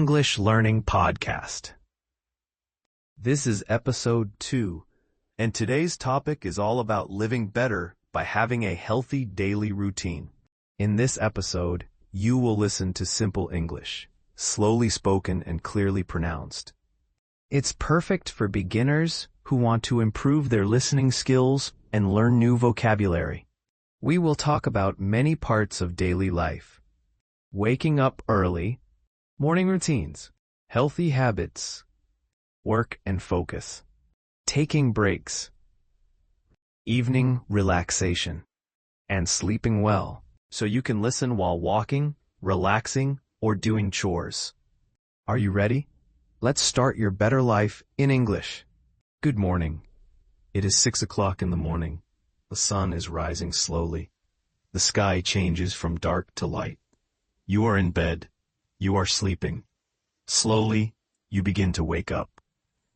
English Learning Podcast. This is episode 2, and today's topic is all about living better by having a healthy daily routine. In this episode, you will listen to simple English, slowly spoken and clearly pronounced. It's perfect for beginners who want to improve their listening skills and learn new vocabulary. We will talk about many parts of daily life. Waking up early, morning routines, healthy habits, work and focus, taking breaks, evening relaxation, and sleeping well, so you can listen while walking, relaxing, or doing chores. Are you ready? Let's start your better life in English. Good morning. It is 6 o'clock in the morning. The sun is rising slowly. The sky changes from dark to light. You are in bed. You are sleeping. Slowly, you begin to wake up.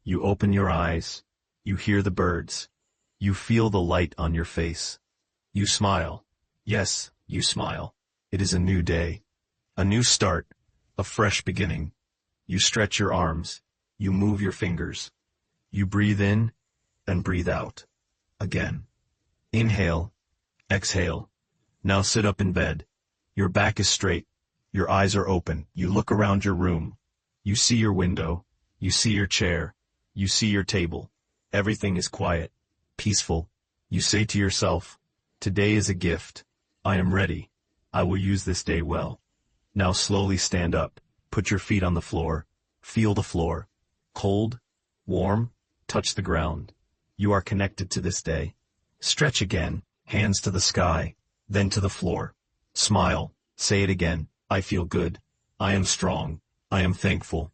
You open your eyes. You hear the birds. You feel the light on your face. You smile. Yes, you smile. It is a new day. A new start. A fresh beginning. You stretch your arms. You move your fingers. You breathe in and breathe out. Again. Inhale. Exhale. Now sit up in bed. Your back is straight. Your eyes are open. You look around your room. You see your window. You see your chair. You see your table. Everything is quiet, peaceful. You say to yourself, "Today is a gift. I am ready. I will use this day well." Now slowly stand up. Put your feet on the floor. Feel the floor. Cold, warm, touch the ground. You are connected to this day. Stretch again, hands to the sky, then to the floor. Smile. Say it again. I feel good. I am strong. I am thankful.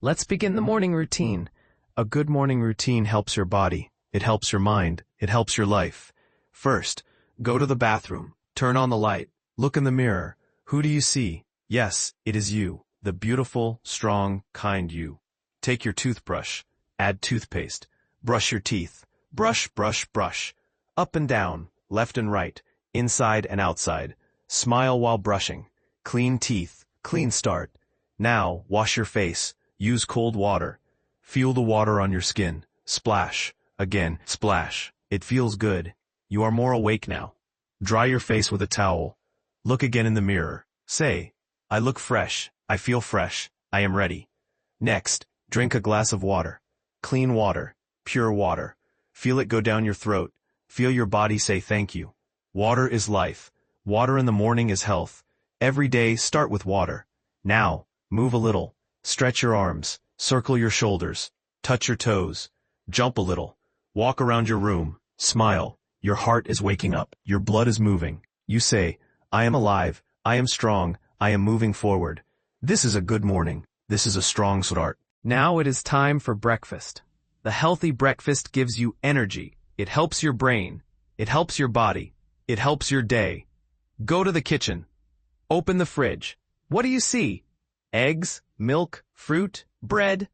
Let's begin the morning routine. A good morning routine helps your body. It helps your mind. It helps your life. First, go to the bathroom. Turn on the light. Look in the mirror. Who do you see? Yes, it is you. The beautiful, strong, kind you. Take your toothbrush. Add toothpaste. Brush your teeth. Brush, brush, brush. Up and down, left and right, inside and outside. Smile while brushing. Clean teeth, clean start. Now, wash your face. Use cold water. Feel the water on your skin. Splash. Again, splash. It feels good. You are more awake now. Dry your face with a towel. Look again in the mirror. Say, "I look fresh. I feel fresh. I am ready." Next, drink a glass of water. Clean water. Pure water. Feel it go down your throat. Feel your body say thank you. Water is life. Water in the morning is health. Every day, start with water. Now, move a little. Stretch your arms. Circle your shoulders. Touch your toes. Jump a little. Walk around your room. Smile. Your heart is waking up. Your blood is moving. You say, "I am alive. I am strong. I am moving forward." This is a good morning. This is a strong start. Now it is time for breakfast. The healthy breakfast gives you energy. It helps your brain. It helps your body. It helps your day. Go to the kitchen. Open the fridge. What do you see? Eggs, milk, fruit, bread?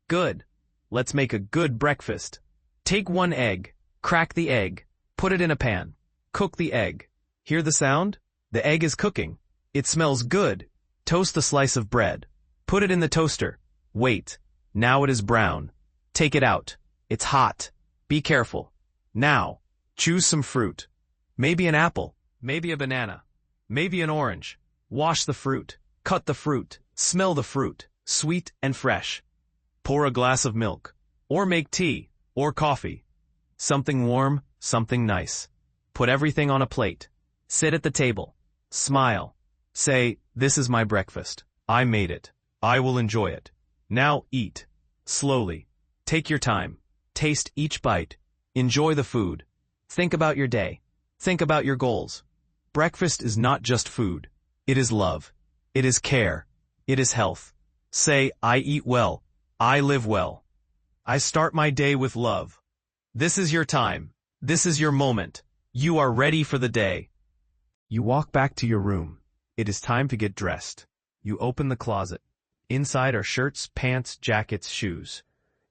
Good. Let's make a good breakfast. Take one egg. Crack the egg. Put it in a pan. Cook the egg. Hear the sound? The egg is cooking. It smells good. Toast a slice of bread. Put it in the toaster. Wait. Now it is brown. Take it out. It's hot. Be careful. Now, choose some fruit. Maybe an apple. Maybe a banana. Maybe an orange. Wash the fruit. Cut the fruit. Smell the fruit. Sweet and fresh. Pour a glass of milk. Or make tea. Or coffee. Something warm, something nice. Put everything on a plate. Sit at the table. Smile. Say, "This is my breakfast. I made it. I will enjoy it." Now eat. Slowly. Take your time. Taste each bite. Enjoy the food. Think about your day. Think about your goals. Breakfast is not just food. It is love. It is care. It is health. Say, "I eat well. I live well. I start my day with love." This is your time. This is your moment. You are ready for the day. You walk back to your room. It is time to get dressed. You open the closet. Inside are shirts, pants, jackets, shoes.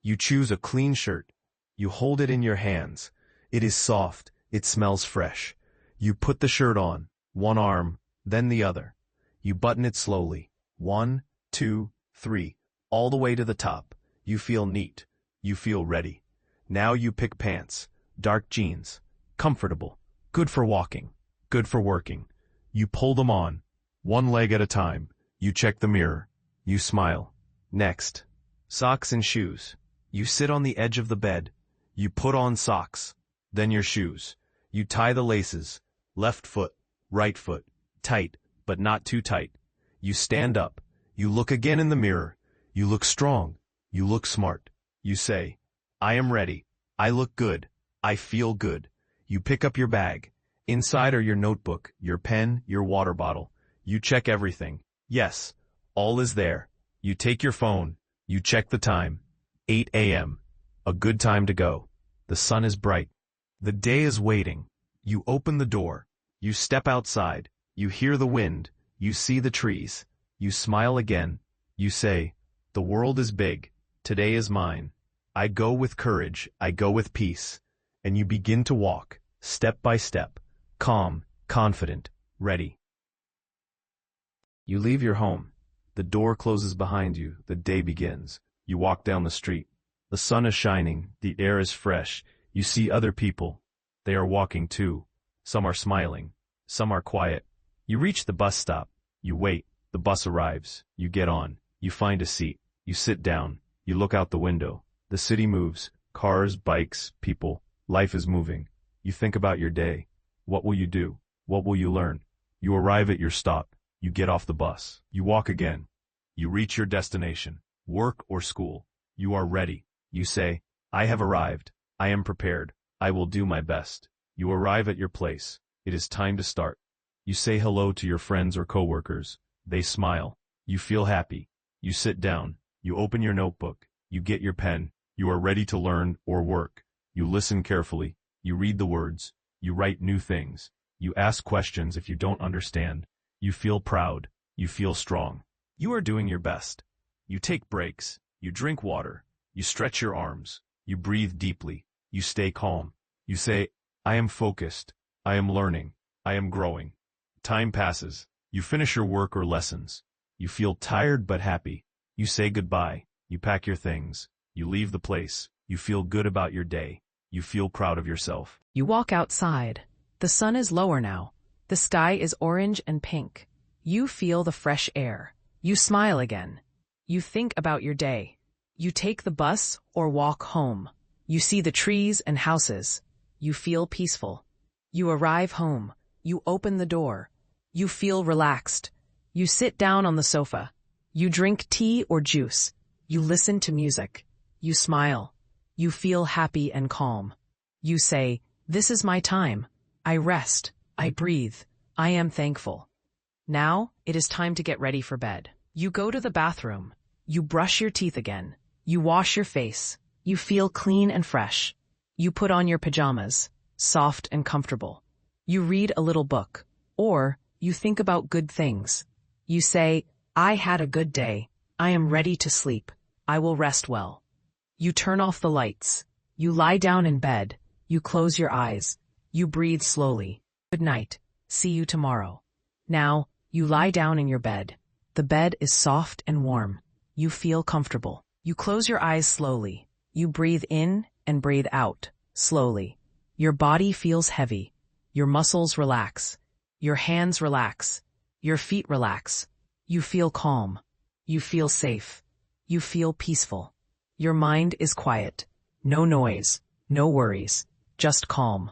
You choose a clean shirt. You hold it in your hands. It is soft. It smells fresh. You put the shirt on, one arm, then the other. You button it slowly, 1, 2, 3, all the way to the top. You feel neat. You feel ready. Now you pick pants, dark jeans, comfortable, good for walking, good for working. You pull them on, one leg at a time. You check the mirror. You smile. Next, socks and shoes. You sit on the edge of the bed. You put on socks, then your shoes. You tie the laces, left foot, right foot, tight, but not too tight. You stand up. You look again in the mirror. You look strong. You look smart. You say, I am ready. I look good. I feel good. You pick up your bag. Inside are your notebook, your pen, your water bottle. You check everything. Yes, all is there. You take your phone. You check the time. 8 a.m. A good time to go. The sun is bright. The day is waiting. You open the door. You step outside. You hear the wind. You see the trees. You smile again. You say, the world is big. Today is mine. I go with courage. I go with peace. And you begin to walk, step by step, calm, confident, ready. You leave your home. The door closes behind you. The day begins. You walk down the street. The sun is shining. The air is fresh. You see other people. They are walking too. Some are smiling. Some are quiet. You reach the bus stop. You wait. The bus arrives. You get on. You find a seat. You sit down. You look out the window. The city moves. Cars, bikes, people. Life is moving. You think about your day. What will you do? What will you learn? You arrive at your stop. You get off the bus. You walk again. You reach your destination. Work or school. You are ready. You say, I have arrived. I am prepared. I will do my best. You arrive at your place. It is time to start. You say hello to your friends or coworkers. They smile. You feel happy. You sit down. You open your notebook. You get your pen. You are ready to learn or work. You listen carefully. You read the words. You write new things. You ask questions if you don't understand. You feel proud. You feel strong. You are doing your best. You take breaks. You drink water. You stretch your arms. You breathe deeply. You stay calm. You say, I am focused. I am learning. I am growing. Time passes. You finish your work or lessons. You feel tired but happy. You say goodbye. You pack your things. You leave the place. You feel good about your day. You feel proud of yourself. You walk outside. The sun is lower now. The sky is orange and pink. You feel the fresh air. You smile again. You think about your day. You take the bus or walk home. You see the trees and houses. You feel peaceful. You arrive home. You open the door. You feel relaxed. You sit down on the sofa. You drink tea or juice. You listen to music. You smile. You feel happy and calm. You say, this is my time. I rest. I breathe. I am thankful. Now, it is time to get ready for bed. You go to the bathroom. You brush your teeth again. You wash your face. You feel clean and fresh. You put on your pajamas, soft and comfortable. You read a little book, or you think about good things. You say, I had a good day. I am ready to sleep. I will rest well. You turn off the lights. You lie down in bed. You close your eyes. You breathe slowly. Good night. See you tomorrow. Now, you lie down in your bed. The bed is soft and warm. You feel comfortable. You close your eyes slowly. You breathe in and breathe out, slowly. Your body feels heavy. Your muscles relax. Your hands relax. Your feet relax. You feel calm. You feel safe. You feel peaceful. Your mind is quiet. No noise. No worries. Just calm.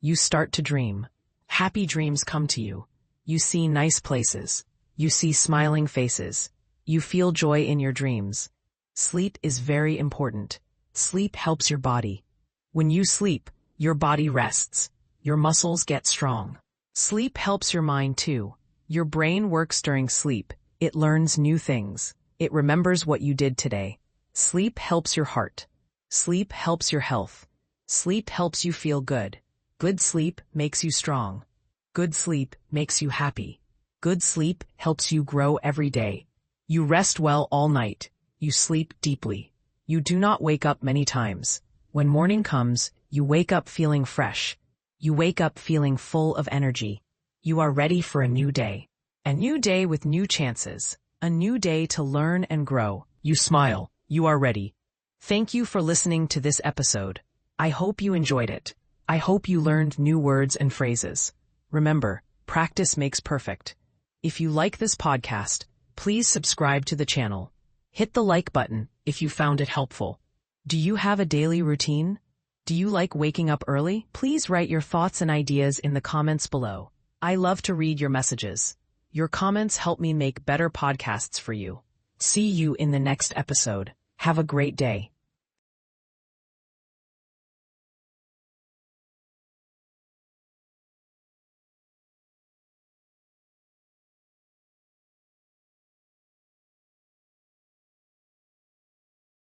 You start to dream. Happy dreams come to you. You see nice places. You see smiling faces. You feel joy in your dreams. Sleep is very important. Sleep helps your body. When you sleep, your body rests. Your muscles get strong. Sleep helps your mind too. Your brain works during sleep. It learns new things. It remembers what you did today. Sleep helps your heart. Sleep helps your health. Sleep helps you feel good. Good sleep makes you strong. Good sleep makes you happy. Good sleep helps you grow every day. You rest well all night. You sleep deeply. You do not wake up many times. When morning comes, you wake up feeling fresh. You wake up feeling full of energy. You are ready for a new day. A new day with new chances. A new day to learn and grow. You smile. You are ready. Thank you for listening to this episode. I hope you enjoyed it. I hope you learned new words and phrases. Remember, practice makes perfect. If you like this podcast, please subscribe to the channel. Hit the like button if you found it helpful. Do you have a daily routine? Do you like waking up early? Please write your thoughts and ideas in the comments below. I love to read your messages. Your comments help me make better podcasts for you. See you in the next episode. Have a great day.